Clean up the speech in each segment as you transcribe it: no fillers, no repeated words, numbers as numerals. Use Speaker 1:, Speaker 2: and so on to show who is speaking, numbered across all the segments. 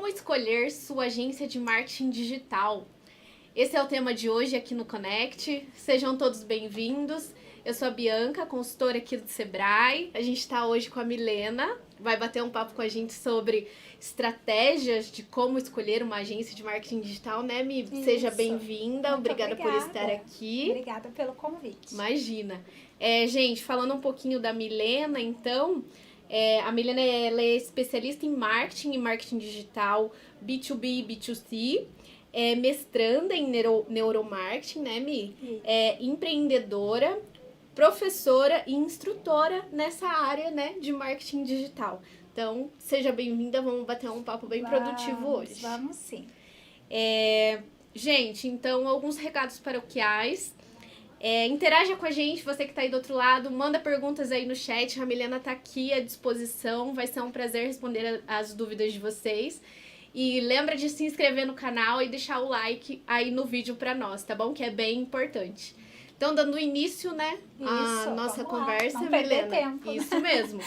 Speaker 1: Como escolher sua agência de marketing digital? Esse é o tema de hoje aqui no Connect. Sejam todos bem-vindos. Eu sou a Bianca, consultora aqui do Sebrae. A gente está hoje com a Milena. Vai bater um papo com a gente sobre estratégias de como escolher uma agência de marketing digital, né, Mi?
Speaker 2: Isso.
Speaker 1: Seja bem-vinda. Obrigada por estar aqui.
Speaker 2: Obrigada pelo convite.
Speaker 1: Imagina. Gente, falando um pouquinho da Milena, então... a Milena ela é especialista em marketing digital B2B e B2C, é mestranda em neuromarketing, né, Mi? É empreendedora, professora e instrutora nessa área, né, de marketing digital. Então, seja bem-vinda, vamos bater um papo bem produtivo hoje.
Speaker 2: Vamos sim.
Speaker 1: Gente, então, alguns recados paroquiais. Interaja com a gente, você que tá aí do outro lado, manda perguntas aí no chat, a Milena tá aqui à disposição, vai ser um prazer responder as dúvidas de vocês. E lembra de se inscrever no canal e deixar o like aí no vídeo pra nós, tá bom? Que é bem importante. Então, dando início, né, à nossa conversa,
Speaker 2: não perder
Speaker 1: Milena.
Speaker 2: tempo.
Speaker 1: Isso mesmo.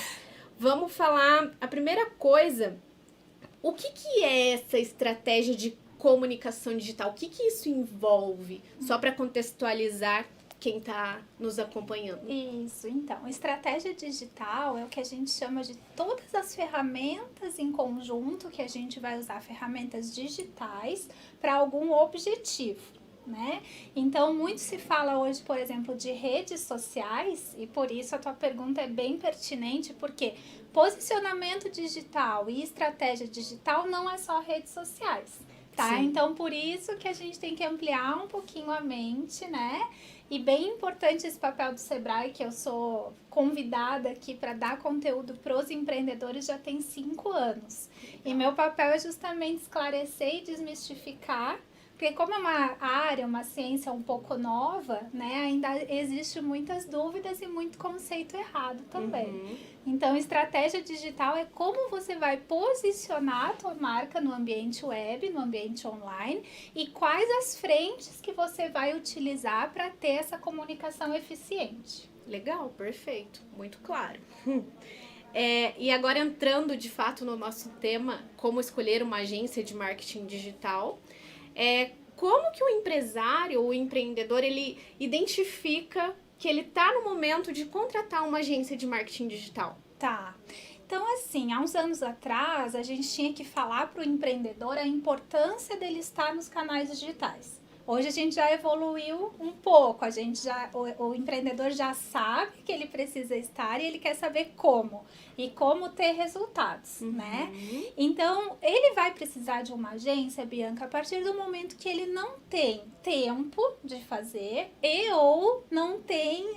Speaker 1: Vamos falar, a primeira coisa, o que é essa estratégia de comunicação digital? O que isso envolve? Só para contextualizar quem está nos acompanhando.
Speaker 2: Isso, então, estratégia digital é o que a gente chama de todas as ferramentas em conjunto que a gente vai usar, ferramentas digitais para algum objetivo, né? Então, muito se fala hoje, por exemplo, de redes sociais e por isso a tua pergunta é bem pertinente, porque posicionamento digital e estratégia digital não é só redes sociais. Tá?
Speaker 1: Sim.
Speaker 2: Então, por isso que a gente tem que ampliar um pouquinho a mente, né? E bem importante esse papel do Sebrae, que eu sou convidada aqui para dar conteúdo para os empreendedores já tem 5 anos. E meu papel é justamente esclarecer e desmistificar, porque como é uma área, uma ciência um pouco nova, né, ainda existe muitas dúvidas e muito conceito errado também. Então, estratégia digital é como você vai posicionar a tua marca no ambiente web, no ambiente online, e quais as frentes que você vai utilizar para ter essa comunicação eficiente.
Speaker 1: Legal, perfeito, muito claro. E agora entrando de fato no nosso tema, como escolher uma agência de marketing digital, como que o empresário ou o empreendedor, ele identifica que ele está no momento de contratar uma agência de marketing digital?
Speaker 2: Tá. Então, assim, há uns anos atrás, a gente tinha que falar para o empreendedor a importância dele estar nos canais digitais. Hoje a gente já evoluiu um pouco, o empreendedor já sabe que ele precisa estar e ele quer saber como e como ter resultados, né? Então, ele vai precisar de uma agência, Bianca, a partir do momento que ele não tem tempo de fazer e ou não tem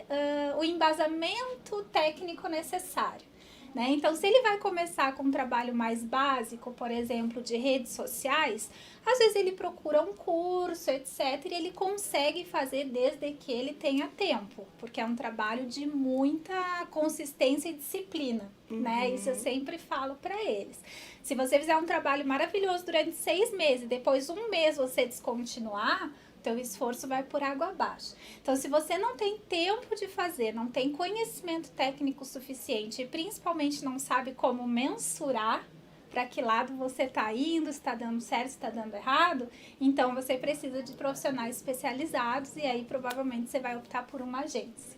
Speaker 2: o embasamento técnico necessário. Né? Então, se ele vai começar com um trabalho mais básico, por exemplo, de redes sociais, às vezes ele procura um curso, etc., e ele consegue fazer desde que ele tenha tempo, porque é um trabalho de muita consistência e disciplina, né? Isso eu sempre falo para eles. Se você fizer um trabalho maravilhoso durante 6 meses, depois 1 mês você descontinuar, teu esforço vai por água abaixo. Então, se você não tem tempo de fazer, não tem conhecimento técnico suficiente e principalmente não sabe como mensurar para que lado você está indo, se está dando certo, se está dando errado, então você precisa de profissionais especializados e aí provavelmente você vai optar por uma agência.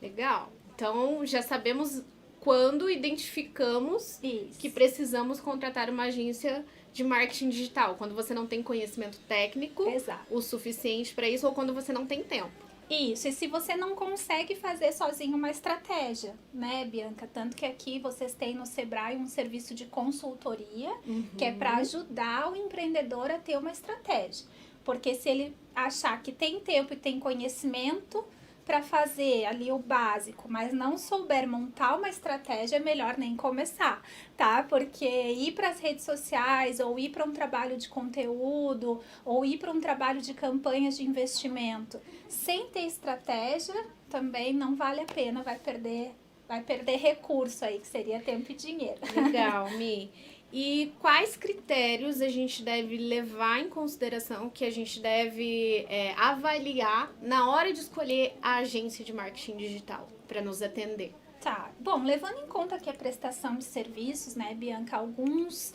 Speaker 1: Legal. Então, já sabemos quando identificamos que precisamos contratar uma agência de marketing digital, quando você não tem conhecimento técnico o suficiente para isso ou quando você não tem tempo.
Speaker 2: Isso, e se você não consegue fazer sozinho uma estratégia, né, Bianca? Tanto que aqui vocês têm no Sebrae um serviço de consultoria, que é para ajudar o empreendedor a ter uma estratégia. Porque se ele achar que tem tempo e tem conhecimento para fazer ali o básico, mas não souber montar uma estratégia, é melhor nem começar, tá? Porque ir para as redes sociais, ou ir para um trabalho de conteúdo, ou ir para um trabalho de campanhas de investimento, sem ter estratégia, também não vale a pena, vai perder recurso aí, que seria tempo e dinheiro.
Speaker 1: Legal, Mi. E quais critérios a gente deve levar em consideração, que a gente deve avaliar na hora de escolher a agência de marketing digital para nos atender?
Speaker 2: Tá, bom, levando em conta que a prestação de serviços, né, Bianca, alguns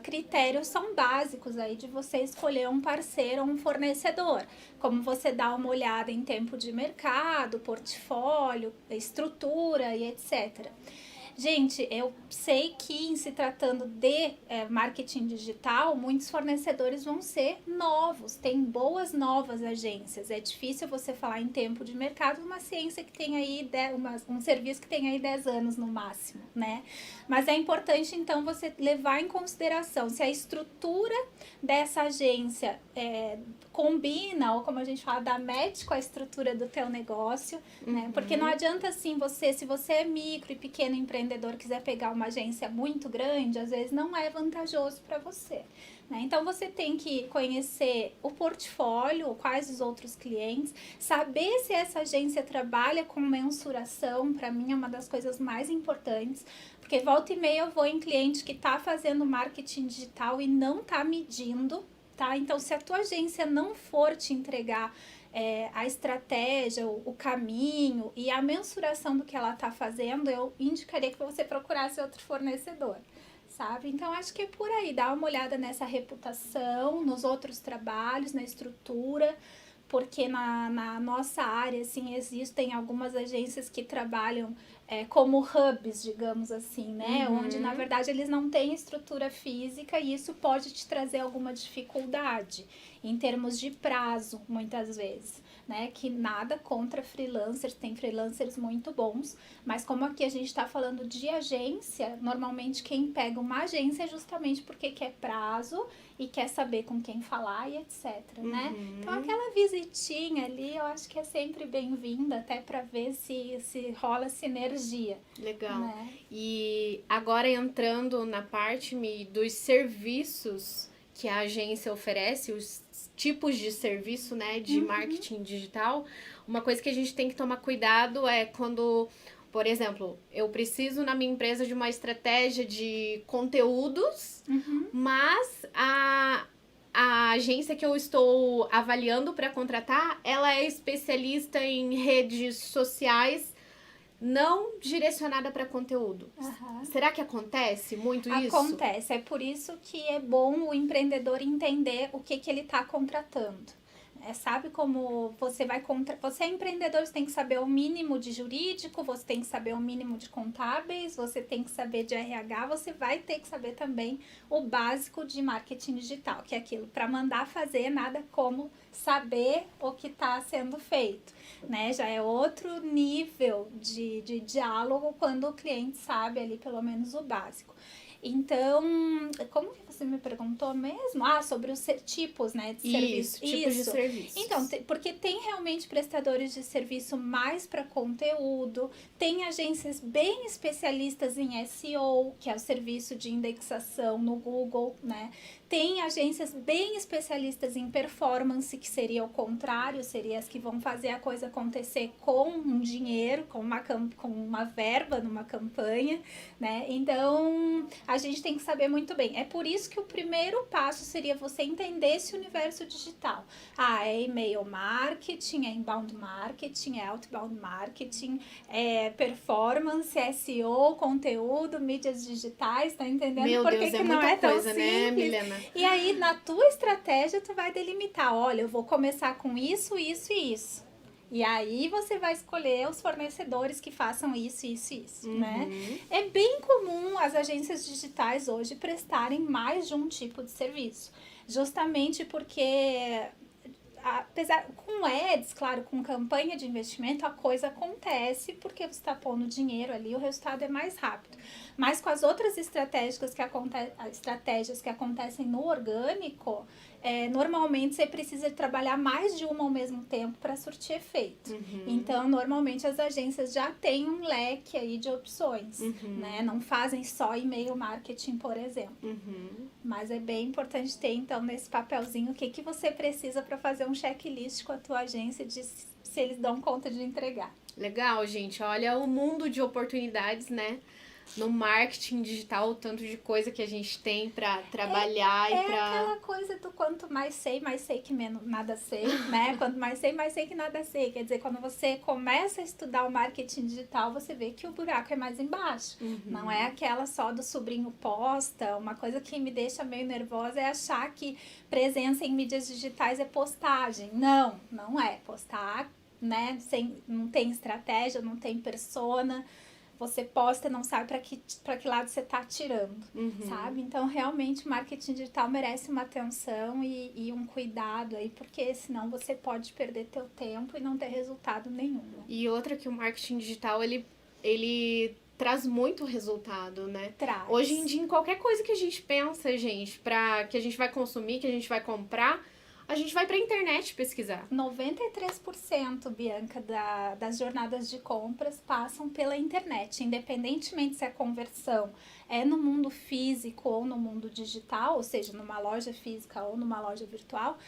Speaker 2: critérios são básicos aí de você escolher um parceiro ou um fornecedor, como você dá uma olhada em tempo de mercado, portfólio, estrutura e etc. Gente, eu sei que em se tratando de marketing digital, muitos fornecedores vão ser novos, tem boas novas agências. É difícil você falar em tempo de mercado uma ciência que tem aí, um serviço que tem aí 10 anos no máximo, né? Mas é importante, então, você levar em consideração se a estrutura dessa agência combina, ou como a gente fala, dá match com a estrutura do teu negócio, né? Porque não adianta assim se você é micro e pequeno empreendedor quiser pegar uma agência muito grande, às vezes não é vantajoso para você, né? Então você tem que conhecer o portfólio, quais os outros clientes, saber se essa agência trabalha com mensuração, para mim é uma das coisas mais importantes, porque volta e meia eu vou em cliente que está fazendo marketing digital e não está medindo, tá? Então, se a tua agência não for te entregar a estratégia, o caminho e a mensuração do que ela está fazendo, eu indicaria que você procurasse outro fornecedor, sabe? Então, acho que é por aí. Dá uma olhada nessa reputação, nos outros trabalhos, na estrutura, porque na nossa área, assim, existem algumas agências que trabalham como hubs, digamos assim, né? Onde, na verdade, eles não têm estrutura física e isso pode te trazer alguma dificuldade em termos de prazo, muitas vezes, né? Que nada contra freelancers, tem freelancers muito bons, mas como aqui a gente está falando de agência, normalmente quem pega uma agência é justamente porque quer prazo e quer saber com quem falar e etc, né? Então, aquela visitinha ali, eu acho que é sempre bem-vinda, até para ver se rola sinergia.
Speaker 1: Legal.
Speaker 2: Né?
Speaker 1: E agora entrando na parte dos serviços que a agência oferece, os tipos de serviço, né, de marketing digital, uma coisa que a gente tem que tomar cuidado é quando, por exemplo, eu preciso na minha empresa de uma estratégia de conteúdos, mas a agência que eu estou avaliando para contratar, ela é especialista em redes sociais não direcionada para conteúdo. Será que acontece muito isso?
Speaker 2: Acontece. É por isso que é bom o empreendedor entender o que ele está contratando. Sabe como você vai você é empreendedor, você tem que saber o mínimo de jurídico, você tem que saber o mínimo de contábeis, você tem que saber de RH, você vai ter que saber também o básico de marketing digital, que é aquilo para mandar fazer, nada como saber o que está sendo feito, né? Já é outro nível de diálogo quando o cliente sabe ali pelo menos o básico. Então, como que você me perguntou mesmo? Sobre os tipos, né, de serviço.
Speaker 1: Tipos de serviços.
Speaker 2: Então, porque tem realmente prestadores de serviço mais para conteúdo, tem agências bem especialistas em SEO, que é o serviço de indexação no Google, né? Tem agências bem especialistas em performance, que seria o contrário, seria as que vão fazer a coisa acontecer com um dinheiro, com uma verba numa campanha, né? Então, a gente tem que saber muito bem. É por isso que o primeiro passo seria você entender esse universo digital. É e-mail marketing, é inbound marketing, é outbound marketing, é performance, SEO, conteúdo, mídias digitais, tá entendendo?
Speaker 1: Meu
Speaker 2: por
Speaker 1: Deus,
Speaker 2: que não é tão
Speaker 1: coisa,
Speaker 2: simples,
Speaker 1: né, Milena?
Speaker 2: E aí, na tua estratégia, tu vai delimitar, olha, eu vou começar com isso, isso e isso. E aí você vai escolher os fornecedores que façam isso, isso e isso, né? É bem comum as agências digitais hoje prestarem mais de um tipo de serviço. Justamente porque, apesar, com ads, claro, com campanha de investimento, a coisa acontece porque você está pondo dinheiro ali, o resultado é mais rápido. Mas com as outras estratégias que acontecem no orgânico, normalmente você precisa trabalhar mais de uma ao mesmo tempo para surtir efeito. Então, normalmente as agências já têm um leque aí de opções, né? Não fazem só e-mail marketing, por exemplo. Mas é bem importante ter, então, nesse papelzinho, o que você precisa para fazer um checklist com a tua agência de se eles dão conta de entregar.
Speaker 1: Legal, gente. Olha o mundo de oportunidades, né? no marketing digital, o tanto de coisa que a gente tem para trabalhar e para...
Speaker 2: aquela coisa do quanto mais sei que menos nada sei, né? Quanto mais sei que nada sei. Quer dizer, quando você começa a estudar o marketing digital, você vê que o buraco é mais embaixo. Não é aquela só do sobrinho posta. Uma coisa que me deixa meio nervosa é achar que presença em mídias digitais é postagem. Não, não é. Postar, né? Não tem estratégia, não tem persona. Você posta e não sabe para que lado você está atirando, sabe? Então, realmente, o marketing digital merece uma atenção e um cuidado aí, porque senão você pode perder teu tempo e não ter resultado nenhum.
Speaker 1: E outra que o marketing digital, ele traz muito resultado, né?
Speaker 2: Traz.
Speaker 1: Hoje em dia, em qualquer coisa que a gente pensa, gente, que a gente vai consumir, que a gente vai comprar, a gente vai pra internet pesquisar.
Speaker 2: 93%, Bianca, das jornadas de compras passam pela internet, independentemente se a conversão é no mundo físico ou no mundo digital, ou seja, numa loja física ou numa loja virtual.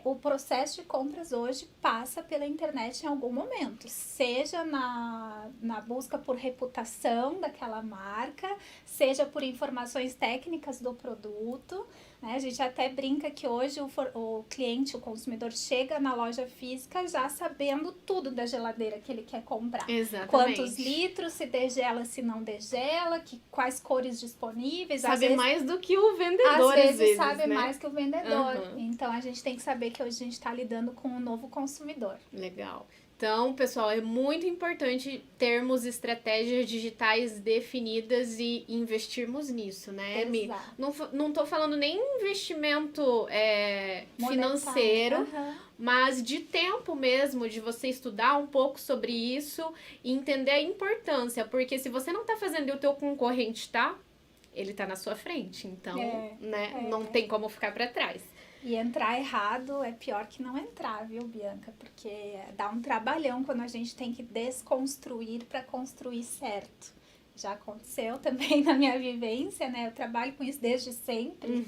Speaker 2: O processo de compras hoje passa pela internet em algum momento, seja na busca por reputação daquela marca, seja por informações técnicas do produto, né? A gente até brinca que hoje o cliente, o consumidor, chega na loja física já sabendo tudo da geladeira que ele quer comprar.
Speaker 1: Exatamente.
Speaker 2: Quantos litros, se degela, se não degela, quais cores disponíveis.
Speaker 1: Sabe mais do que o vendedor,
Speaker 2: às vezes sabe, né? Mais que o vendedor. Então, a gente tem que saber que hoje a gente está lidando com um novo consumidor.
Speaker 1: Legal. Então, pessoal, é muito importante termos estratégias digitais definidas e investirmos nisso, né, Mi? Não tô falando nem investimento financeiro, mas de tempo mesmo, de você estudar um pouco sobre isso e entender a importância. Porque se você não tá fazendo e o teu concorrente tá, ele tá na sua frente. Então, não tem como ficar para trás.
Speaker 2: E entrar errado é pior que não entrar, viu, Bianca? Porque dá um trabalhão quando a gente tem que desconstruir para construir certo. Já aconteceu também na minha vivência, né? Eu trabalho com isso desde sempre,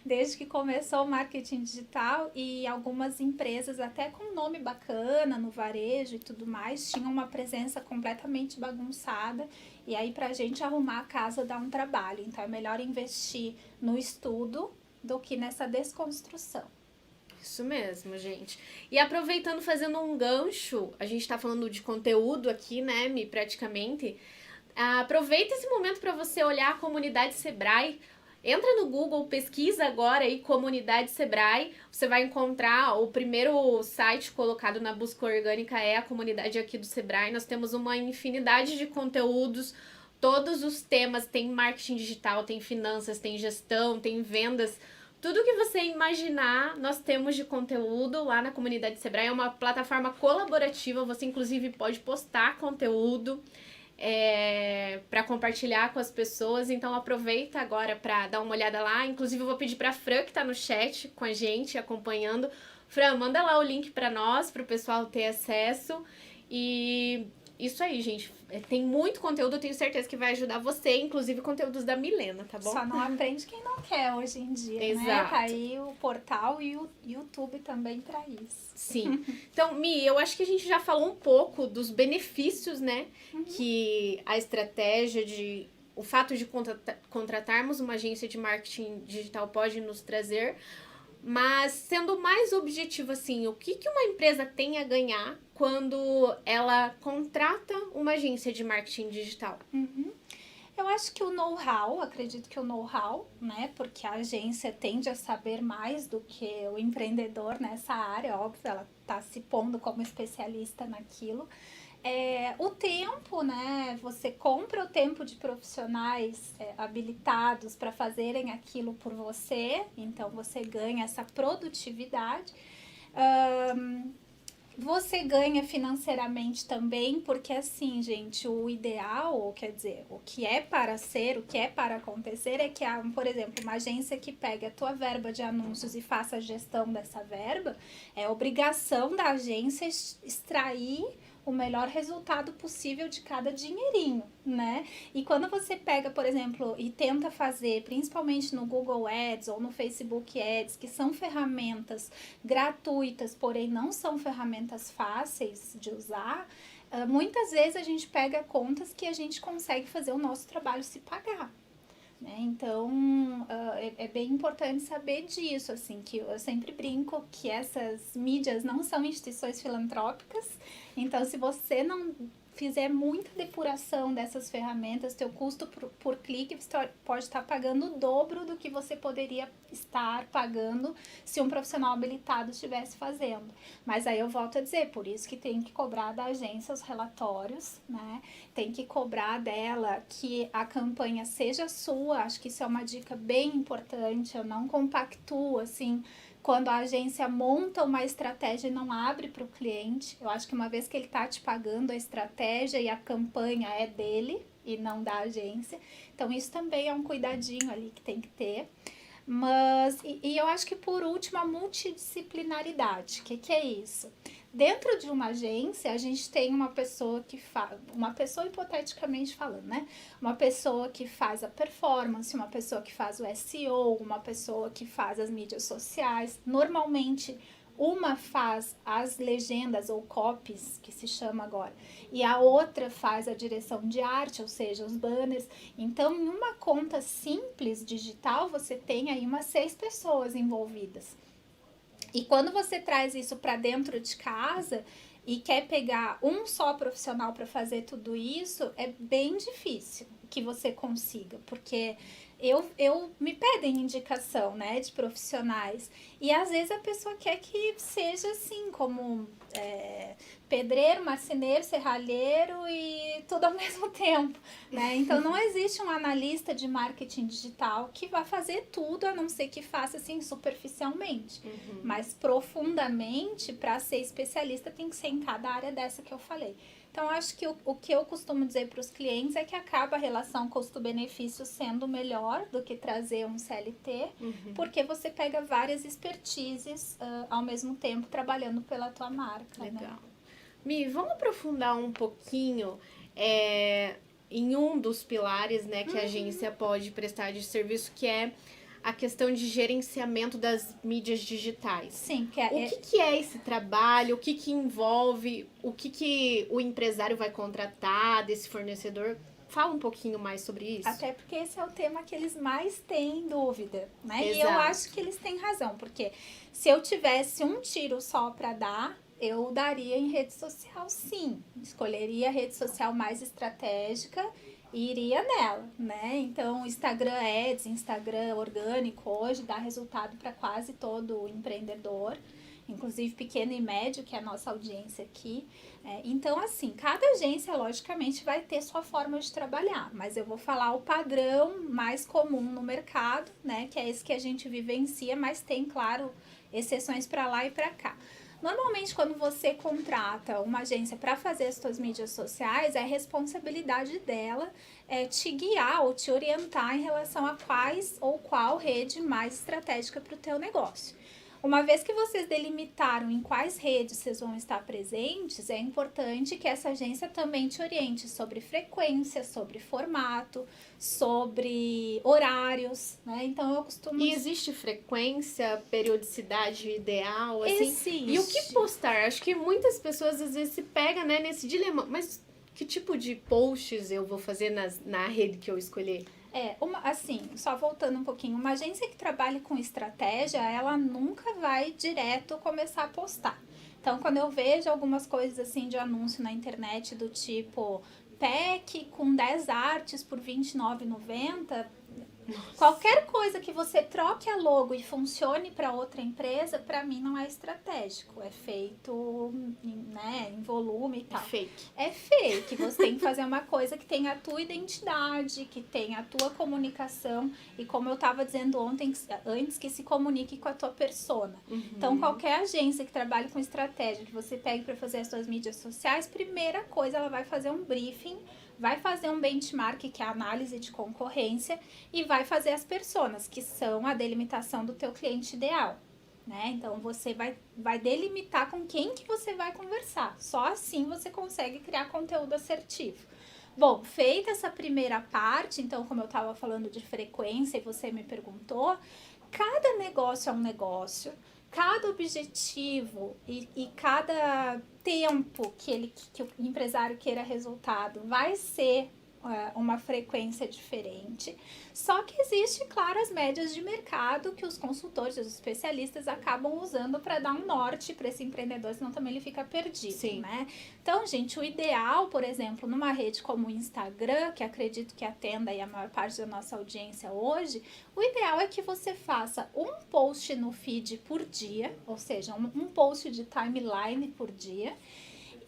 Speaker 2: desde que começou o marketing digital, e algumas empresas, até com nome bacana no varejo e tudo mais, tinham uma presença completamente bagunçada, e aí pra gente arrumar a casa dá um trabalho. Então é melhor investir no estudo do que nessa desconstrução.
Speaker 1: Isso mesmo, gente. E aproveitando, fazendo um gancho, a gente tá falando de conteúdo aqui, né, Mi, praticamente. Aproveita esse momento para você olhar a comunidade Sebrae. Entra no Google, pesquisa agora aí, comunidade Sebrae. Você vai encontrar o primeiro site colocado na busca orgânica é a comunidade aqui do Sebrae. Nós temos uma infinidade de conteúdos. Todos os temas, tem marketing digital, tem finanças, tem gestão, tem vendas. Tudo que você imaginar, nós temos de conteúdo lá na comunidade Sebrae. É uma plataforma colaborativa, você inclusive pode postar conteúdo para compartilhar com as pessoas. Então aproveita agora para dar uma olhada lá. Inclusive eu vou pedir para a Fran, que está no chat com a gente, acompanhando. Fran, manda lá o link para nós, para o pessoal ter acesso. E isso aí, gente. Tem muito conteúdo, eu tenho certeza que vai ajudar você, inclusive conteúdos da Milena, tá bom?
Speaker 2: Só não aprende quem não quer hoje em dia,
Speaker 1: Exato.
Speaker 2: Né? Tá aí o portal e o YouTube também para isso.
Speaker 1: Sim. Então, Mi, eu acho que a gente já falou um pouco dos benefícios, né? Que a estratégia o fato de contratarmos uma agência de marketing digital pode nos trazer. Mas, sendo mais objetivo, assim, o que uma empresa tem a ganhar quando ela contrata uma agência de marketing digital?
Speaker 2: Eu acho que o know-how, acredito que o know-how, né? Porque a agência tende a saber mais do que o empreendedor nessa área, óbvio, ela tá se pondo como especialista naquilo. O tempo, né? Você compra o tempo de profissionais habilitados para fazerem aquilo por você, então você ganha essa produtividade. Você ganha financeiramente também, porque assim, gente, o ideal, quer dizer, o que é para ser, o que é para acontecer é que, por exemplo, uma agência que pega a tua verba de anúncios e faça a gestão dessa verba, é obrigação da agência extrair o melhor resultado possível de cada dinheirinho, né? E quando você pega, por exemplo, e tenta fazer, principalmente no Google Ads ou no Facebook Ads, que são ferramentas gratuitas, porém não são ferramentas fáceis de usar, muitas vezes a gente pega contas que a gente consegue fazer o nosso trabalho se pagar. Né? Então, é bem importante saber disso, assim, que eu sempre brinco que essas mídias não são instituições filantrópicas, então se você não fizer muita depuração dessas ferramentas, teu custo por clique você pode estar pagando o dobro do que você poderia estar pagando se um profissional habilitado estivesse fazendo. Mas aí eu volto a dizer, por isso que tem que cobrar da agência os relatórios, né? Tem que cobrar dela que a campanha seja sua, acho que isso é uma dica bem importante, eu não compactuo, assim, quando a agência monta uma estratégia e não abre para o cliente. Eu acho que uma vez que ele está te pagando a estratégia e a campanha é dele e não da agência. Então, isso também é um cuidadinho ali que tem que ter. Mas, e eu acho que por último, a multidisciplinaridade. O que é isso? Dentro de uma agência, a gente tem uma pessoa que faz, uma pessoa hipoteticamente falando, né? Uma pessoa que faz a performance, uma pessoa que faz o SEO, uma pessoa que faz as mídias sociais. Normalmente, uma faz as legendas ou copies, que se chama agora, e a outra faz a direção de arte, ou seja, os banners. Então, em uma conta simples digital, você tem aí umas 6 pessoas envolvidas. E quando você traz isso para dentro de casa e quer pegar um só profissional para fazer tudo isso, é bem difícil que você consiga, porque eu me pedem indicação, né, de profissionais, e às vezes a pessoa quer que seja assim, como pedreiro, marceneiro, serralheiro e tudo ao mesmo tempo, né? Então não existe um analista de marketing digital que vá fazer tudo, a não ser que faça assim superficialmente, mas profundamente, para ser especialista tem que ser em cada área dessa que eu falei. Então, acho que o que eu costumo dizer para os clientes é que acaba a relação custo-benefício sendo melhor do que trazer um CLT, porque você pega várias expertises ao mesmo tempo trabalhando pela tua marca.
Speaker 1: Legal.
Speaker 2: Né?
Speaker 1: Mi, vamos aprofundar um pouquinho em um dos pilares, né, que a agência pode prestar de serviço, que é a questão de gerenciamento das mídias digitais.
Speaker 2: Sim.
Speaker 1: O que é esse trabalho? O que envolve? O que o empresário vai contratar desse fornecedor? Fala um pouquinho mais sobre isso.
Speaker 2: Até porque esse é o tema que eles mais têm dúvida, né?
Speaker 1: Exato.
Speaker 2: E eu acho que eles têm razão, porque se eu tivesse um tiro só para dar, eu daria em rede social, sim. Escolheria a rede social mais estratégica e iria nela, né? Então, Instagram Ads, Instagram orgânico, hoje dá resultado para quase todo empreendedor, inclusive pequeno e médio, que é a nossa audiência aqui. Então, assim, cada agência, logicamente, vai ter sua forma de trabalhar, mas eu vou falar o padrão mais comum no mercado, né? Que é esse que a gente vivencia, mas tem, claro, exceções para lá e para cá. Normalmente, quando você contrata uma agência para fazer as suas mídias sociais, é responsabilidade dela te guiar ou te orientar em relação a quais ou qual rede mais estratégica para o teu negócio. Uma vez que vocês delimitaram em quais redes vocês vão estar presentes, é importante que essa agência também te oriente sobre frequência, sobre formato, sobre horários, né? Então, eu costumo...
Speaker 1: E existe frequência, periodicidade ideal, assim?
Speaker 2: Existe.
Speaker 1: E o que postar? Acho que muitas pessoas, às vezes, se pegam, né, nesse dilema. Mas que tipo de posts eu vou fazer na rede que eu escolher?
Speaker 2: Assim, só voltando um pouquinho, uma agência que trabalha com estratégia, ela nunca vai direto começar a postar. Então, quando eu vejo algumas coisas assim de anúncio na internet do tipo pack com 10 artes por R$29,90, qualquer coisa que você troque a logo e funcione para outra empresa, para mim não é estratégico. É feito, né, em volume e tal. É fake. Você tem que fazer uma coisa que tenha a tua identidade, que tenha a tua comunicação e, como eu estava dizendo antes, que se comunique com a tua persona. Então, qualquer agência que trabalhe com estratégia, que você pegue para fazer as suas mídias sociais, primeira coisa, ela vai fazer um briefing, vai fazer um benchmark, que é a análise de concorrência, e vai fazer as personas, que são a delimitação do teu cliente ideal, né? Então, você vai delimitar com quem que você vai conversar. Só assim você consegue criar conteúdo assertivo. Bom, feita essa primeira parte, então, como eu estava falando de frequência e você me perguntou, cada negócio é um negócio, cada objetivo e cada tempo que o empresário queira resultado vai ser uma frequência diferente. Só que existe, claro, as médias de mercado que os consultores, os especialistas acabam usando para dar um norte para esse empreendedor, senão também ele fica perdido,
Speaker 1: Sim.
Speaker 2: né? Então, gente, o ideal, por exemplo, numa rede como o Instagram, que acredito que atenda aí a maior parte da nossa audiência hoje, o ideal é que você faça um post no feed por dia, ou seja, um post de timeline por dia,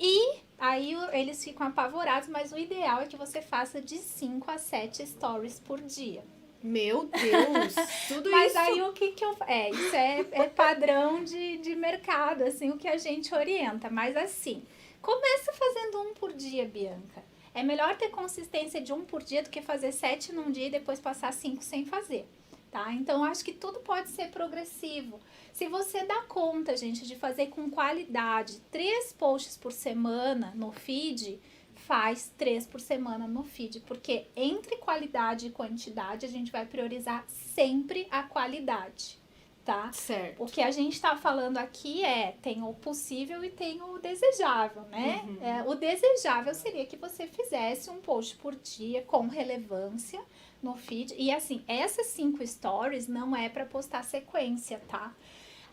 Speaker 2: e aí eles ficam apavorados, mas o ideal é que você faça de 5 a 7 stories por dia.
Speaker 1: Meu Deus, tudo
Speaker 2: mas
Speaker 1: isso.
Speaker 2: Mas aí o que eu... isso é padrão de mercado, assim, o que a gente orienta. Mas assim, começa fazendo um por dia, Bianca. É melhor ter consistência de um por dia do que fazer 7 num dia e depois passar 5 sem fazer. Tá? Então, acho que tudo pode ser progressivo. Se você dá conta, gente, de fazer com qualidade 3 posts por semana no feed, faz 3 por semana no feed, porque entre qualidade e quantidade, a gente vai priorizar sempre a qualidade, tá?
Speaker 1: Certo.
Speaker 2: O que a gente tá falando aqui tem o possível e tem o desejável, né?
Speaker 1: Uhum.
Speaker 2: O desejável seria que você fizesse um post por dia com relevância no feed. E assim, essas 5 stories não é para postar sequência, tá?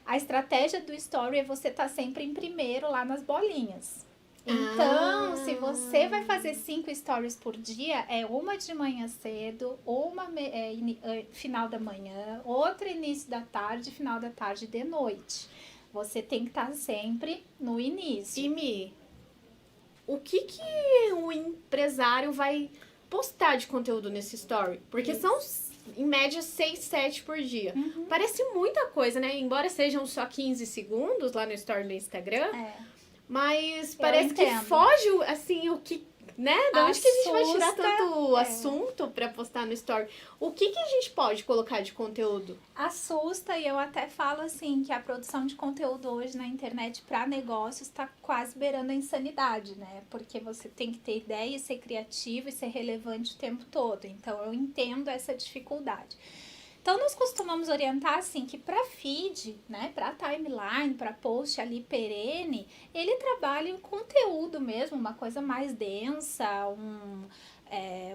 Speaker 2: A estratégia do story é você estar sempre em primeiro lá nas bolinhas. Então, se você vai fazer 5 stories por dia, é uma de manhã cedo, uma final da manhã, outra início da tarde, final da tarde, de noite. Você tem que estar sempre no início.
Speaker 1: E Mi, o que o empresário vai postar de conteúdo nesse story? Porque
Speaker 2: Isso.
Speaker 1: são, em média, 6, 7 por dia.
Speaker 2: Uhum.
Speaker 1: Parece muita coisa, né? Embora sejam só 15 segundos lá no story do Instagram. Mas parece que foge, assim, o que... Né? Da onde que a gente vai tirar tanto assunto pra postar no story? O que a gente pode colocar de conteúdo?
Speaker 2: Assusta, e eu até falo assim que a produção de conteúdo hoje na internet para negócios está quase beirando a insanidade, né? Porque você tem que ter ideia, ser criativo e ser relevante o tempo todo. Então eu entendo essa dificuldade. Então, nós costumamos orientar, assim, que para feed, né, para timeline, para post ali perene, ele trabalha em conteúdo mesmo, uma coisa mais densa,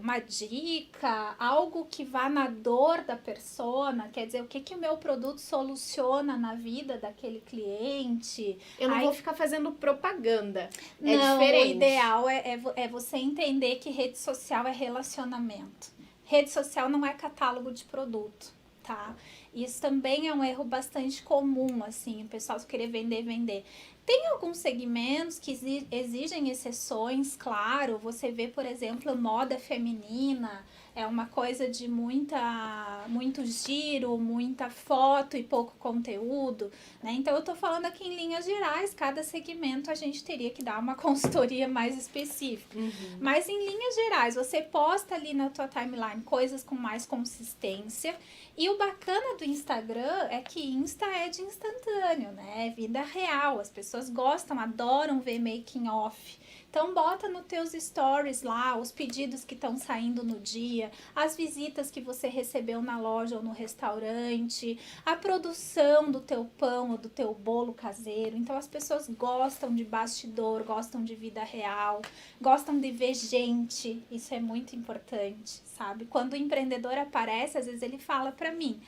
Speaker 2: uma dica, algo que vá na dor da persona, quer dizer, o que o meu produto soluciona na vida daquele cliente.
Speaker 1: Eu não vou ficar fazendo propaganda,
Speaker 2: não,
Speaker 1: diferente.
Speaker 2: O ideal é você entender que rede social é relacionamento. Rede social não é catálogo de produto. Tá? Isso também é um erro bastante comum, assim, o pessoal querer vender. Tem alguns segmentos que exigem exceções, claro. Você vê, por exemplo, moda feminina, é uma coisa de muito giro, muita foto e pouco conteúdo, né? Então, eu tô falando aqui em linhas gerais, cada segmento a gente teria que dar uma consultoria mais específica.
Speaker 1: Uhum.
Speaker 2: Mas, em linhas gerais, você posta ali na tua timeline coisas com mais consistência. E o bacana do Instagram é que Insta é de instantâneo, né? É vida real, as pessoas gostam, adoram ver making off. Então, bota nos teus stories lá os pedidos que estão saindo no dia, as visitas que você recebeu na loja ou no restaurante, a produção do teu pão ou do teu bolo caseiro. Então, as pessoas gostam de bastidor, gostam de vida real, gostam de ver gente. Isso é muito importante, sabe? Quando o empreendedor aparece, às vezes ele fala pra mim: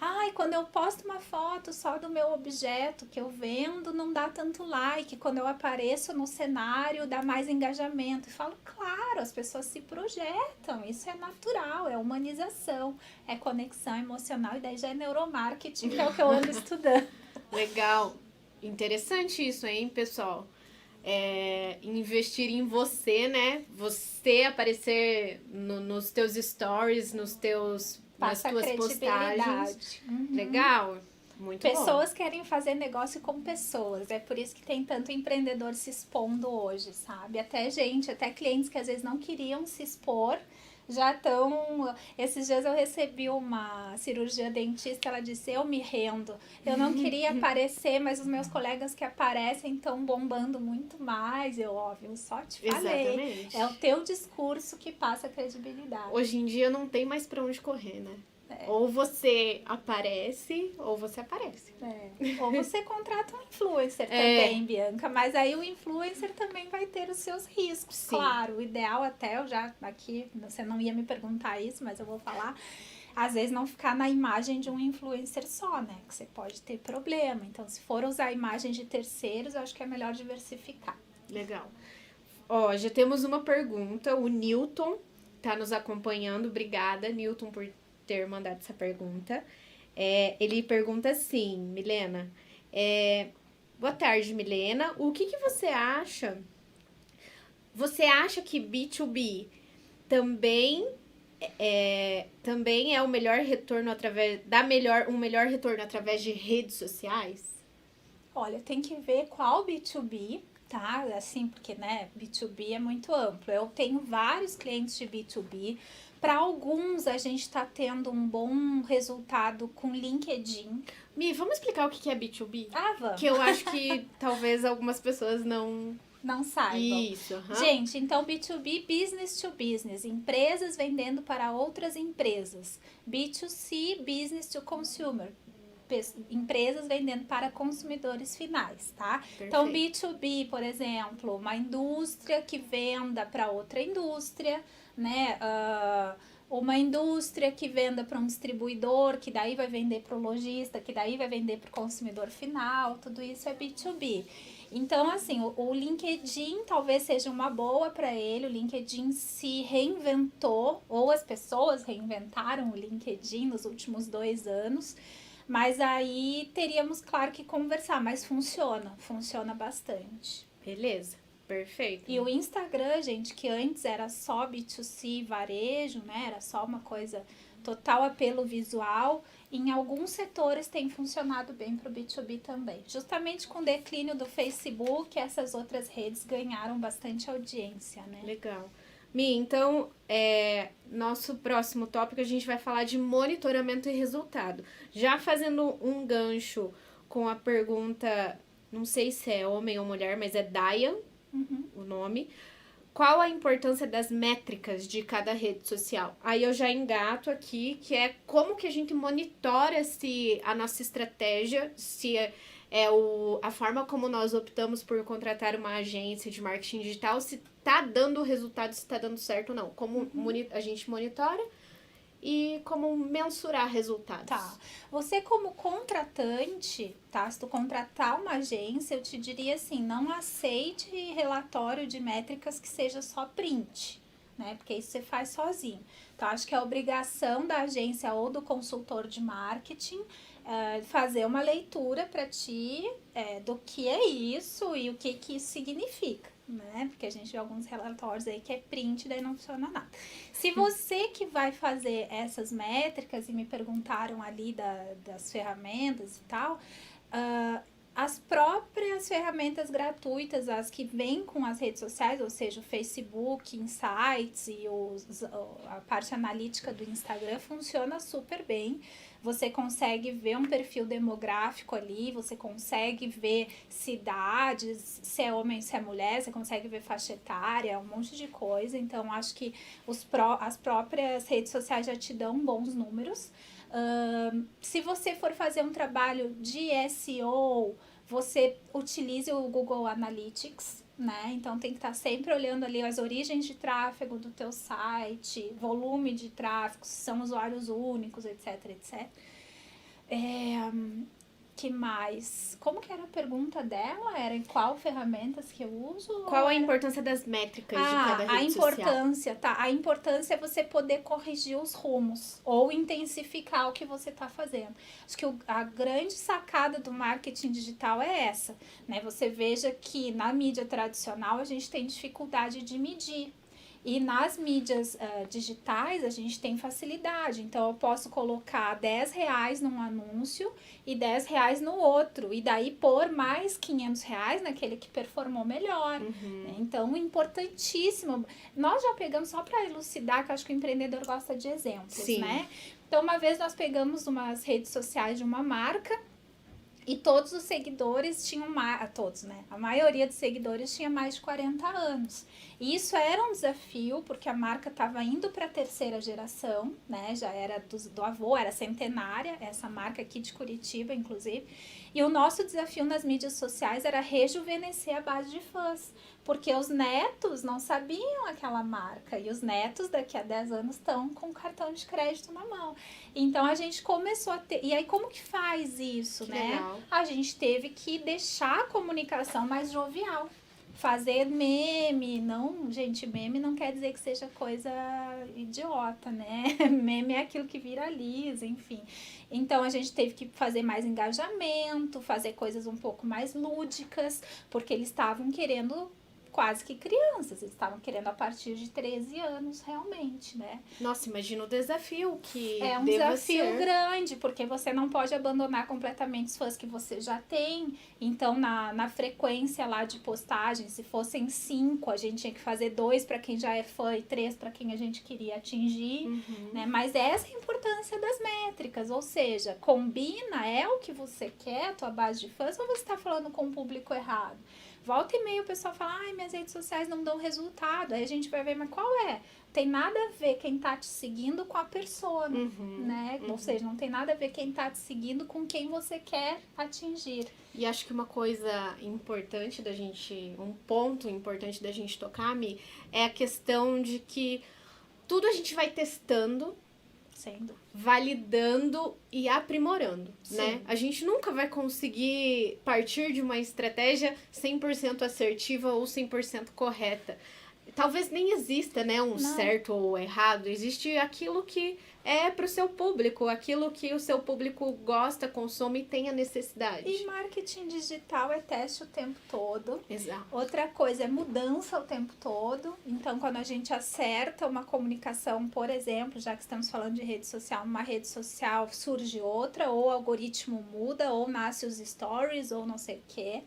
Speaker 2: ai, quando eu posto uma foto só do meu objeto que eu vendo, não dá tanto like. Quando eu apareço no cenário, dá mais engajamento. Eu falo, claro, as pessoas se projetam. Isso é natural, é humanização, é conexão emocional. E daí já é neuromarketing, que é o que eu ando estudando.
Speaker 1: Legal. Interessante isso, hein, pessoal? Investir em você, né? Você aparecer nos teus stories, nas tuas postagens.
Speaker 2: Uhum.
Speaker 1: Legal, muito bom.
Speaker 2: Pessoas querem fazer negócio com pessoas. É por isso que tem tanto empreendedor se expondo hoje, sabe? Até clientes que às vezes não queriam se expor, já estão... Esses dias eu recebi uma cirurgia dentista, ela disse, eu me rendo. Eu não queria aparecer, mas os meus colegas que aparecem estão bombando muito mais. Óbvio, só te falei.
Speaker 1: Exatamente.
Speaker 2: É o teu discurso que passa credibilidade.
Speaker 1: Hoje em dia não tem mais pra onde correr, né? Ou você aparece, ou você aparece.
Speaker 2: Ou você contrata um influencer também, Bianca, mas aí o influencer também vai ter os seus riscos. Sim. Claro, o ideal até, eu já aqui, você não ia me perguntar isso, mas eu vou falar, às vezes não ficar na imagem de um influencer só, né? Que você pode ter problema. Então, se for usar imagens de terceiros, eu acho que é melhor diversificar.
Speaker 1: Legal. Ó, já temos uma pergunta, o Newton tá nos acompanhando. Obrigada, Newton, por ter mandado essa pergunta. Ele pergunta assim, Milena, boa tarde, Milena, o que você acha? Você acha que B2B também é o melhor retorno um melhor retorno através de redes sociais?
Speaker 2: Olha, tem que ver qual B2B, tá? Assim, porque, né, B2B é muito amplo. Eu tenho vários clientes de B2B. Para alguns, a gente está tendo um bom resultado com LinkedIn.
Speaker 1: Mi, vamos explicar o que é B2B?
Speaker 2: Vamos.
Speaker 1: Que eu acho que talvez algumas pessoas não
Speaker 2: saibam.
Speaker 1: Isso.
Speaker 2: Gente, então B2B, business to business. Empresas vendendo para outras empresas. B2C, business to consumer. Empresas vendendo para consumidores finais, tá? Perfeito. Então, B2B, por exemplo, uma indústria que venda para outra indústria, né? Uma indústria que venda para um distribuidor, que daí vai vender para o lojista, que daí vai vender para o consumidor final, tudo isso é B2B. Então, assim, o LinkedIn talvez seja uma boa para ele, o LinkedIn se reinventou, ou as pessoas reinventaram o LinkedIn nos últimos 2 anos, mas aí teríamos, claro, que conversar, mas funciona bastante.
Speaker 1: Beleza, perfeito.
Speaker 2: E o Instagram, gente, que antes era só B2C varejo, né, era só uma coisa total apelo visual, em alguns setores tem funcionado bem para o B2B também. Justamente com o declínio do Facebook, essas outras redes ganharam bastante audiência, né?
Speaker 1: Legal. Mi, então, nosso próximo tópico a gente vai falar de monitoramento e resultado. Já fazendo um gancho com a pergunta, não sei se é homem ou mulher, mas é Dayan, o nome. Qual a importância das métricas de cada rede social? Aí eu já engato aqui, que é como que a gente monitora se a nossa estratégia, se a forma como nós optamos por contratar uma agência de marketing digital, se tá dando resultado, se tá dando certo ou não. Como a gente monitora e como mensurar resultados.
Speaker 2: Tá. Você como contratante, tá? Se tu contratar uma agência, eu te diria assim, não aceite relatório de métricas que seja só print, né? Porque isso você faz sozinho. Então, acho que é obrigação da agência ou do consultor de marketing fazer uma leitura para ti do que é isso e o que isso significa, né? Porque a gente vê alguns relatórios aí que é print, daí não funciona nada. Se você que vai fazer essas métricas e me perguntaram ali das ferramentas e tal, as próprias ferramentas gratuitas, as que vêm com as redes sociais, ou seja, o Facebook, Insights e a parte analítica do Instagram funciona super bem. Você consegue ver um perfil demográfico ali, você consegue ver cidades, se é homem, se é mulher, você consegue ver faixa etária, um monte de coisa. Então, acho que as próprias redes sociais já te dão bons números. Se você for fazer um trabalho de SEO, você utilize o Google Analytics, né? Então tem que estar sempre olhando ali as origens de tráfego do teu site, volume de tráfego, se são usuários únicos, etc, etc. Que mais? Como que era a pergunta dela? Era em qual ferramentas que eu uso?
Speaker 1: Qual a importância das métricas de cada rede social?
Speaker 2: A importância é você poder corrigir os rumos ou intensificar o que você está fazendo. Acho que a grande sacada do marketing digital é essa, né? Você veja que na mídia tradicional a gente tem dificuldade de medir. E nas mídias digitais a gente tem facilidade. Então eu posso colocar R$10 num anúncio e R$10 no outro. E daí pôr mais R$500 naquele que performou melhor. Né? Então, importantíssimo. Nós já pegamos, só para elucidar, que eu acho que o empreendedor gosta de exemplos, né? Então, uma vez nós pegamos umas redes sociais de uma marca E todos os seguidores tinham mais, todos, né? A maioria dos seguidores tinha mais de 40 anos. E isso era um desafio, porque a marca estava indo para a terceira geração, né? Já era do avô, era centenária, essa marca aqui de Curitiba, inclusive. E o nosso desafio nas mídias sociais era rejuvenescer a base de fãs, porque os netos não sabiam aquela marca, e os netos daqui a 10 anos estão com o cartão de crédito na mão. Então a gente começou a ter. E aí, como que faz isso,
Speaker 1: Que
Speaker 2: né?
Speaker 1: legal.
Speaker 2: A gente teve que deixar a comunicação mais jovial. Fazer meme, não, gente, meme não quer dizer que seja coisa idiota, né? Meme é aquilo que viraliza, enfim. Então a gente teve que fazer mais engajamento, fazer coisas um pouco mais lúdicas, porque eles estavam querendo quase que crianças, eles estavam querendo a partir de 13 anos realmente, né?
Speaker 1: Nossa, imagina o desafio que
Speaker 2: É um
Speaker 1: deva
Speaker 2: desafio
Speaker 1: ser.
Speaker 2: grande, porque você não pode abandonar completamente os fãs que você já tem. Então, na frequência lá de postagem, se fossem 5, a gente tinha que fazer 2 para quem já é fã e 3 para quem a gente queria atingir, né? Mas essa é a importância das métricas, ou seja, combina, é o que você quer, a tua base de fãs, ou você está falando com o público errado? Volta e meia o pessoal fala, ai, minhas redes sociais não dão resultado. Aí a gente vai ver, mas qual é? Tem nada a ver quem tá te seguindo com a persona, né? Ou seja, não tem nada a ver quem tá te seguindo com quem você quer atingir.
Speaker 1: E acho que uma coisa importante da gente, um ponto importante da gente tocar, Mi, é a questão de que tudo a gente vai testando,
Speaker 2: Sendo.
Speaker 1: validando e aprimorando,
Speaker 2: Sim.
Speaker 1: né? A gente nunca vai conseguir partir de uma estratégia 100% assertiva ou 100% correta. Talvez nem exista, né, um
Speaker 2: Não.
Speaker 1: certo ou errado. Existe aquilo que é pro seu público, aquilo que o seu público gosta, consome e tem a necessidade.
Speaker 2: E marketing digital é teste o tempo todo.
Speaker 1: Exato.
Speaker 2: Outra coisa é mudança o tempo todo. Então, quando a gente acerta uma comunicação, por exemplo, já que estamos falando de rede social, numa rede social surge outra, ou o algoritmo muda, ou nasce os stories, ou não sei o quê.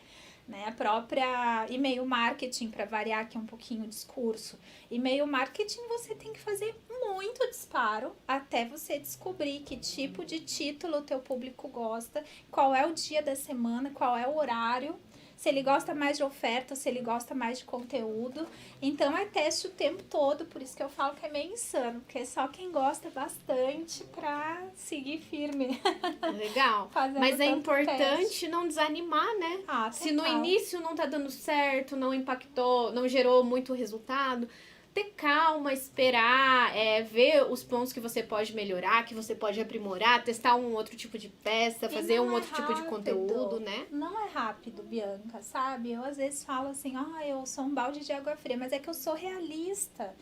Speaker 2: Né? A própria e-mail marketing, para variar aqui um pouquinho o discurso. E-mail marketing você tem que fazer muito disparo até você descobrir que tipo de título o teu público gosta, qual é o dia da semana, qual é o horário, se ele gosta mais de oferta, se ele gosta mais de conteúdo. Então é teste o tempo todo, por isso que eu falo que é meio insano, porque é só quem gosta bastante pra seguir firme.
Speaker 1: Legal. Mas é importante não desanimar, né?
Speaker 2: Ah,
Speaker 1: se no
Speaker 2: total.
Speaker 1: início não tá dando certo, não impactou, não gerou muito resultado, ter calma, esperar, ver os pontos que você pode melhorar, que você pode aprimorar, testar um outro tipo de peça, fazer um outro tipo de conteúdo, né?
Speaker 2: Não é rápido, Bianca, sabe? Eu às vezes falo assim, eu sou um balde de água fria, mas é que eu sou realista.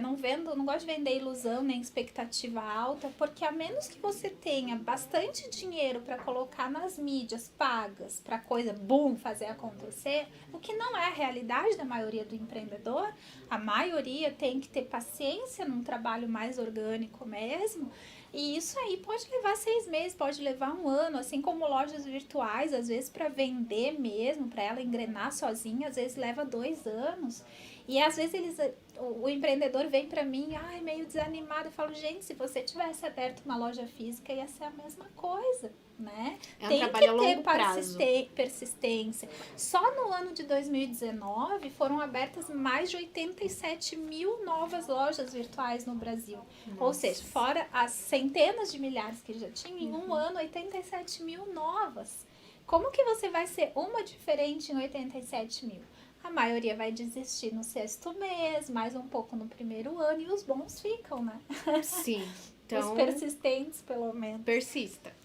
Speaker 2: Não gosto de vender ilusão nem expectativa alta, porque a menos que você tenha bastante dinheiro para colocar nas mídias pagas para coisa boom fazer acontecer, o que não é a realidade da maioria do empreendedor, a maioria tem que ter paciência num trabalho mais orgânico mesmo. E isso aí pode levar 6 meses, pode levar 1 ano, assim como lojas virtuais, às vezes para vender mesmo, para ela engrenar sozinha, às vezes leva 2 anos. E às vezes o empreendedor vem para mim, meio desanimado, eu falo, gente, se você tivesse aberto uma loja física ia ser a mesma coisa, né?
Speaker 1: Tem que ter
Speaker 2: persistência. Só no ano de 2019 foram abertas mais de 87 mil novas lojas virtuais no Brasil. Nossa. Ou seja, fora as centenas de milhares que já tinham, em 1 ano 87 mil novas. Como que você vai ser uma diferente em 87 mil? A maioria vai desistir no 6º mês, mais um pouco no 1º ano, e os bons ficam, né?
Speaker 1: Sim. Então,
Speaker 2: os persistentes, pelo menos.
Speaker 1: Persista.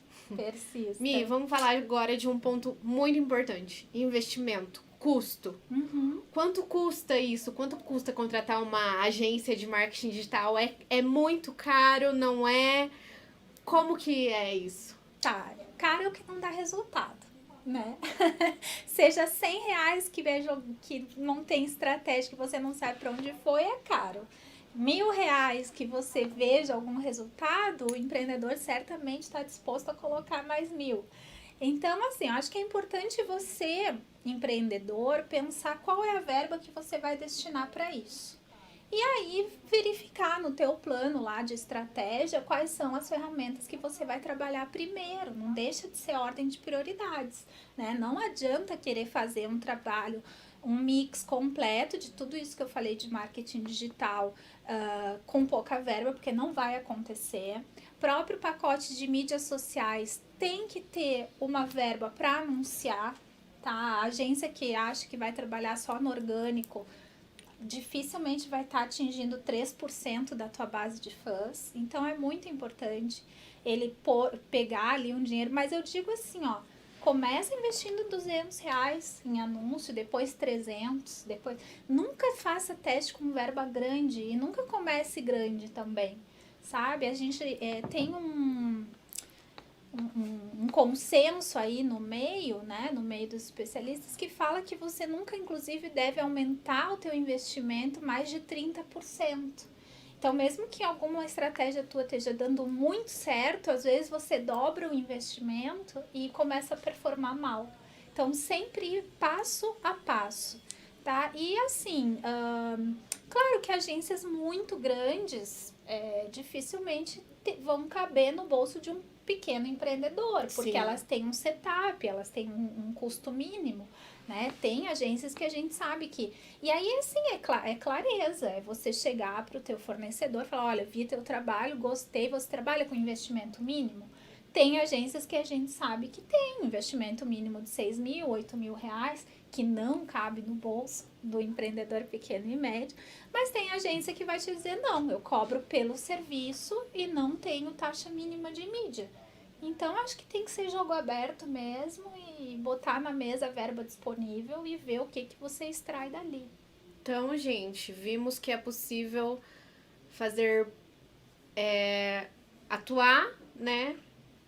Speaker 2: Mi,
Speaker 1: vamos falar agora de um ponto muito importante. Investimento, custo. Quanto custa isso? Quanto custa contratar uma agência de marketing digital? É muito caro, não é? Como que é isso?
Speaker 2: Tá, caro é o que não dá resultado, né? Seja R$100 que não tem estratégia, que você não sabe para onde foi, é caro. R$1.000 que você veja algum resultado, o empreendedor certamente está disposto a colocar mais 1.000. Então, assim, eu acho que é importante você, empreendedor, pensar qual é a verba que você vai destinar para isso. E aí, verificar no teu plano lá de estratégia quais são as ferramentas que você vai trabalhar primeiro. Não deixa de ser ordem de prioridades, né? Não adianta querer fazer um trabalho, um mix completo de tudo isso que eu falei de marketing digital com pouca verba, porque não vai acontecer. Próprio pacote de mídias sociais tem que ter uma verba para anunciar, tá? A agência que acha que vai trabalhar só no orgânico dificilmente vai estar atingindo 3% da tua base de fãs. Então é muito importante ele pegar ali um dinheiro, mas eu digo assim, ó, começa investindo R$ 200 em anúncio, depois 300, depois... Nunca faça teste com verba grande e nunca comece grande também, sabe? A gente tem um consenso aí no meio, né, no meio dos especialistas, que fala que você nunca, inclusive, deve aumentar o teu investimento mais de 30%. Então, mesmo que alguma estratégia tua esteja dando muito certo, às vezes você dobra o investimento e começa a performar mal. Então, sempre ir passo a passo, tá? E assim, claro que agências muito grandes dificilmente vão caber no bolso de um pequeno empreendedor, porque
Speaker 1: Sim.
Speaker 2: elas têm um setup, elas têm um custo mínimo, né? Tem agências que a gente sabe que... E aí, assim, é clareza, é você chegar para o teu fornecedor e falar, olha, vi teu trabalho, gostei, você trabalha com investimento mínimo? Tem agências que a gente sabe que tem um investimento mínimo de 6 mil, 8 mil reais, que não cabe no bolso do empreendedor pequeno e médio, mas tem agência que vai te dizer, não, eu cobro pelo serviço e não tenho taxa mínima de mídia. Então, acho que tem que ser jogo aberto mesmo e botar na mesa a verba disponível e ver o que você extrai dali.
Speaker 1: Então, gente, vimos que é possível fazer, atuar, né,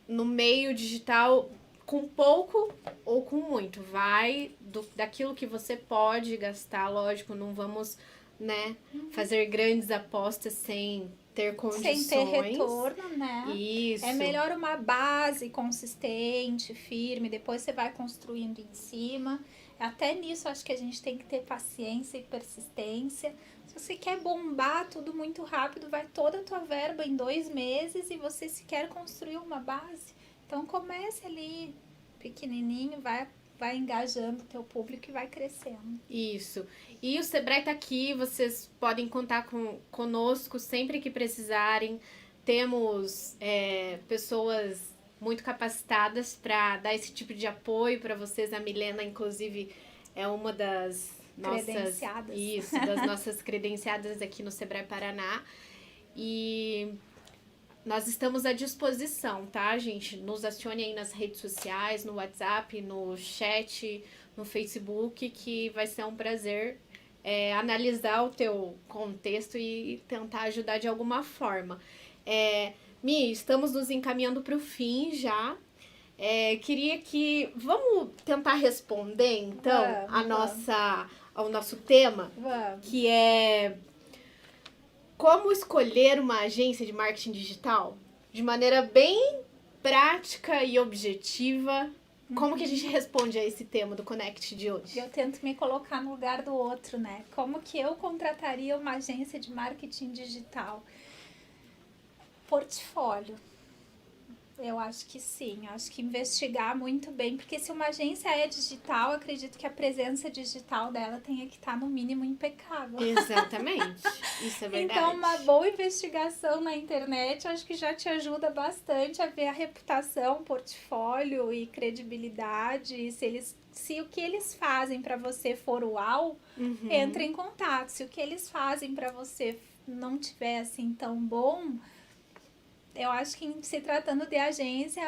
Speaker 1: no meio digital com pouco ou com muito. Vai daquilo que você pode gastar, lógico, não vamos, né, fazer grandes apostas sem ter condições.
Speaker 2: Sem ter retorno, né?
Speaker 1: Isso.
Speaker 2: É melhor uma base consistente, firme, depois você vai construindo em cima. Até nisso acho que a gente tem que ter paciência e persistência. Se você quer bombar tudo muito rápido, vai toda a tua verba em 2 meses e você sequer construiu uma base. Então comece ali pequenininho, vai engajando o teu público e vai crescendo.
Speaker 1: Isso. E o Sebrae tá aqui, vocês podem contar conosco sempre que precisarem. Temos pessoas muito capacitadas para dar esse tipo de apoio para vocês. A Milena, inclusive, é uma das nossas...
Speaker 2: Credenciadas.
Speaker 1: Isso, das nossas credenciadas aqui no Sebrae Paraná. E... nós estamos à disposição, tá, gente? Nos acione aí nas redes sociais, no WhatsApp, no chat, no Facebook, que vai ser um prazer analisar o teu contexto e tentar ajudar de alguma forma. Mi, estamos nos encaminhando para o fim já. Queria que... vamos tentar responder, então, ao nosso tema, que é... como escolher uma agência de marketing digital de maneira bem prática e objetiva. Como que a gente responde a esse tema do Connect de hoje?
Speaker 2: Eu tento me colocar no lugar do outro, né? Como que eu contrataria uma agência de marketing digital? Portfólio. Eu acho que sim, acho que investigar muito bem, porque se uma agência é digital, acredito que a presença digital dela tenha que estar no mínimo impecável.
Speaker 1: Exatamente, isso é verdade.
Speaker 2: Então, uma boa investigação na internet, acho que já te ajuda bastante a ver a reputação, portfólio e credibilidade, e se o que eles fazem para você for uau, entre em contato. Se o que eles fazem para você não tiver assim tão bom, eu acho que se tratando de agência,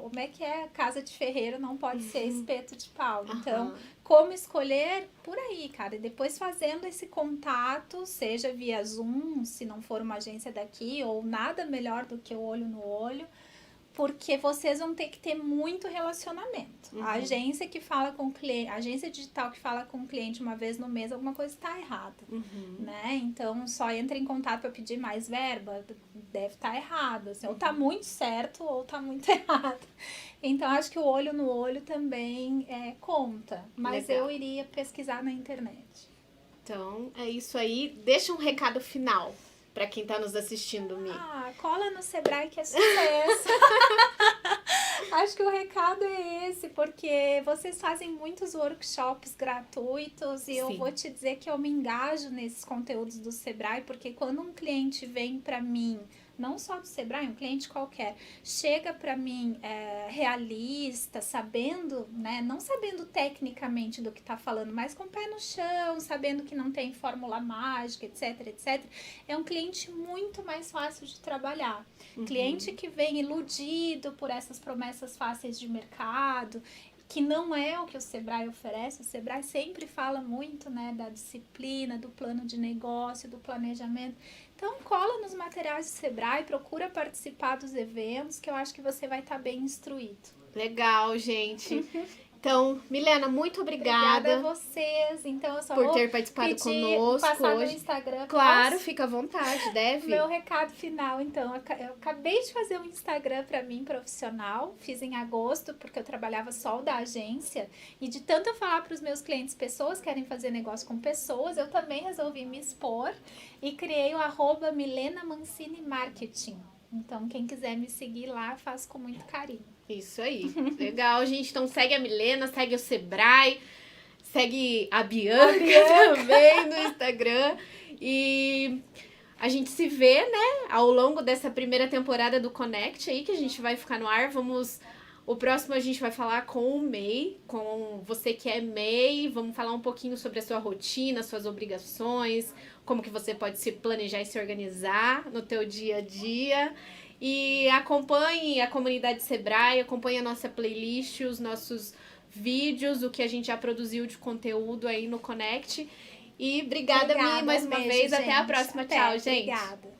Speaker 2: como é que é? Casa de ferreiro não pode ser espeto de pau. Então, como escolher? Por aí, cara. E depois fazendo esse contato, seja via Zoom, se não for uma agência daqui, ou nada melhor do que o olho no olho, porque vocês vão ter que ter muito relacionamento. A agência que fala com o cliente, a agência digital que fala com o cliente uma vez no mês, alguma coisa está errada, né? Então, só entra em contato para pedir mais verba, deve estar errado, assim, ou está muito certo ou está muito errado. Então, acho que o olho no olho também conta, mas
Speaker 1: Legal.
Speaker 2: eu iria pesquisar na internet.
Speaker 1: Então, é isso aí. Deixa um recado final. para quem tá nos assistindo, Mi?
Speaker 2: Cola no Sebrae que é sucesso. Acho que o recado é esse, porque vocês fazem muitos workshops gratuitos e eu vou te dizer que eu me engajo nesses conteúdos do Sebrae, porque quando um cliente vem para mim, não só do Sebrae, um cliente qualquer, chega para mim realista, sabendo, né, não sabendo tecnicamente do que está falando, mas com o pé no chão, sabendo que não tem fórmula mágica, etc, etc, é um cliente muito mais fácil de trabalhar. Cliente que vem iludido por essas promessas fáceis de mercado, que não é o que o Sebrae oferece. O Sebrae sempre fala muito, né, da disciplina, do plano de negócio, do planejamento. Então, cola nos materiais do Sebrae, procura participar dos eventos, que eu acho que você vai estar bem instruído.
Speaker 1: Legal, gente. Então, Milena, muito obrigada.
Speaker 2: Obrigada a vocês. Então, eu só
Speaker 1: por
Speaker 2: vou
Speaker 1: ter participado conosco
Speaker 2: passar
Speaker 1: hoje.
Speaker 2: No Instagram.
Speaker 1: Claro, fica à vontade, deve.
Speaker 2: Meu recado final, então, eu acabei de fazer um Instagram para mim profissional, fiz em agosto, porque eu trabalhava só o da agência, e de tanto eu falar para os meus clientes, pessoas querem fazer negócio com pessoas, eu também resolvi me expor e criei o @Milena Mancini Marketing. Então, quem quiser me seguir lá, faço com muito carinho.
Speaker 1: Isso aí. Legal, gente. Então, segue a Milena, segue o Sebrae, segue a Bianca também no Instagram. E a gente se vê, né, ao longo dessa primeira temporada do Connect aí, que a gente vai ficar no ar. O próximo a gente vai falar com o MEI, com você que é MEI. Vamos falar um pouquinho sobre a sua rotina, suas obrigações, como que você pode se planejar e se organizar no teu dia a dia. E acompanhe a comunidade Sebrae, acompanhe a nossa playlist, os nossos vídeos, o que a gente já produziu de conteúdo aí no Connect. E obrigada, Mi, mais uma vez. Gente. Até a próxima. Tchau, gente.
Speaker 2: Obrigada.